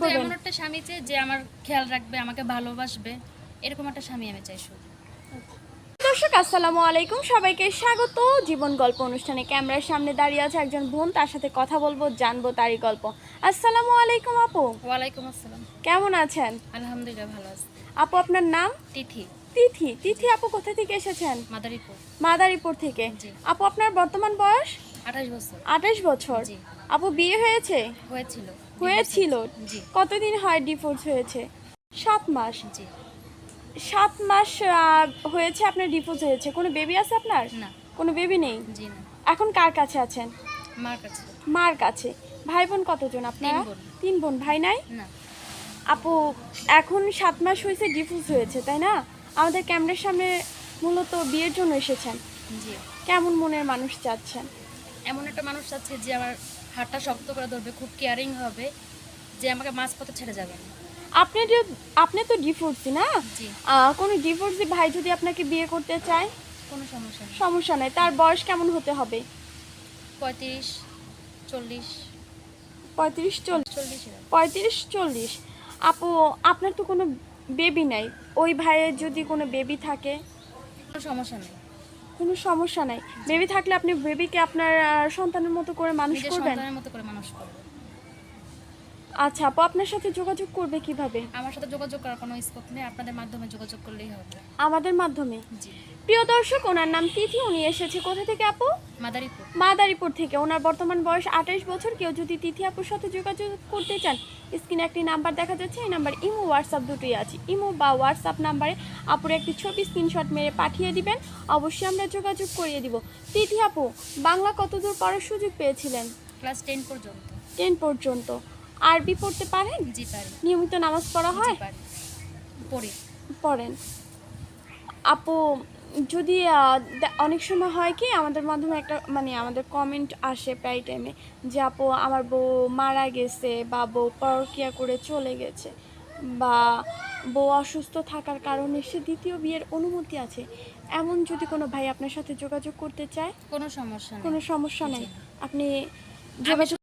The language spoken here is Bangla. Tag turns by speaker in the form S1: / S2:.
S1: করবেন?
S2: এমন একটা স্বামী চাই যে আমার খেয়াল রাখবে, আমাকে ভালোবাসবে, এরকম একটা স্বামী আমি চাই শুধু।
S1: দর্শক আসসালামু আলাইকুম, সবাইকে স্বাগত জীবন গল্প অনুষ্ঠানে। ক্যামেরার সামনে দাঁড়িয়ে আছে একজন বোন, তার সাথে কথা বলবো, জানবো তারই গল্প। আসসালামু আলাইকুম আপু,
S2: ওয়ালাইকুম আসসালাম।
S1: কেমন আছেন?
S2: আলহামদুলিল্লাহ ভালো আছি।
S1: আপু আপনার নাম?
S2: তিথি।
S1: তিথি। তিথি আপু কোথা থেকে এসেছেন?
S2: মাদারীপুর।
S1: মাদারীপুর থেকে।
S2: জি।
S1: আপু আপনার বর্তমান বয়স?
S2: 28 বছর।
S1: 28 বছর।
S2: জি।
S1: আপু বিয়ে হয়েছে?
S2: হয়েছিল।
S1: হয়েছিল।
S2: জি।
S1: কতদিন হয় ডিভোর্স হয়েছে? 7 মাস।
S2: জি।
S1: 7 মাস হয়েছে আপনার ডিভোর্স হয়েছে। কোনো বেবি আছে আপনার?
S2: না।
S1: কোনো বেবি নেই।
S2: জি না।
S1: এখন কার কাছে আছেন?
S2: মার কাছে।
S1: মার কাছে। ভাই বোন কতজন আপনারা?
S2: 3 বোন।
S1: 3 বোন। ভাই নাই?
S2: না।
S1: আপু এখন 7 মাস হয়েছে ডিভোর্স হয়েছে, তাই না? আমাদের ক্যামেরার সামনে মূলত বিয়ের জন্য এসেছেন।
S2: জি।
S1: কেমন মনের মানুষ চাচ্ছেন?
S2: এমন একটা মানুষ চাচ্ছে যে আমার হাতটা শক্ত করে ধরবে, খুব কেয়ারিং হবে, যে আমাকে মাঝপথে ছেড়ে যাবে না।
S1: আপনি তো ডিভোর্সি না?
S2: জি।
S1: কোনো ডিভোর্সি ভাই যদি আপনাকে বিয়ে করতে চায়?
S2: কোনো সমস্যা নেই।
S1: সমস্যা নাই। তার বয়স কেমন হতে হবে?
S2: 35, 40,
S1: 35-40।
S2: 40 এরকম।
S1: 35-40। আপু আপনার তো কোনো বেবি নাই, ওই ভাইয়ের যদি কোনো বেবি থাকে?
S2: কোনো সমস্যা নেই।
S1: কোনো সমস্যা নাই। বেবি থাকলে আপনি বেবিকে আপনার সন্তানের মতো করে মানুষ
S2: নিজের
S1: করবেন?
S2: সন্তানের মতো করে মানুষ করবে।
S1: আচ্ছা আপু আপনার সাথে যোগাযোগ করবে কিভাবে?
S2: আমার সাথে যোগাযোগ করার কোনো স্কোপ নেই, আপনাদের মাধ্যমে যোগাযোগ করলেই হবে।
S1: আমাদের মাধ্যমে।
S2: জি।
S1: প্রিয় দর্শক, ওনার নাম তিথি। উনি এসেছে কোথা থেকে আপু?
S2: মাদারীপুর।
S1: মাদারীপুর থেকে। ওনার বর্তমান বয়স 28 বছর। কেউ যদি তিথি আপুর সাথে যোগাযোগ করতে চান, স্ক্রিনে একটি নাম্বার দেখা যাচ্ছে, এই নাম্বার ইমো হোয়াটসঅ্যাপ দুটোই আছে। ইমো বা হোয়াটসঅ্যাপ নাম্বারে আপুর একটি ছবি স্ক্রিনশট মেরে পাঠিয়ে দিবেন, অবশ্যই আমরা যোগাযোগ করিয়ে দিব। তিথি আপু বাংলা কতদূর পড়ার সুযোগ পেয়েছিলেন?
S2: ক্লাস 10 পর্যন্ত।
S1: 10 পর্যন্ত। আরবি পড়তে পারেন?
S2: জি পারি।
S1: নিয়মিত নামাজ পড়া
S2: জি
S1: হয়?
S2: পারি। পড়ি।
S1: পড়েন। আপু যদি অনেক সময় হয় কি আমাদের মাধ্যমে একটা মানে আমাদের কমেন্ট আসে প্রায় টাইমে যে আপু আমার বউ মারা গেছে, বা বউ পরকীয়া করে চলে গেছে, বা বউ অসুস্থ থাকার কারণে সে দ্বিতীয় বিয়ের অনুমতি আছে, এমন যদি কোনো ভাই আপনার সাথে যোগাযোগ করতে চায়?
S2: কোনো সমস্যা নেই।
S1: কোনো সমস্যা নেই।
S2: জি।
S1: আপনি
S2: আমি
S1: যোগাযোগ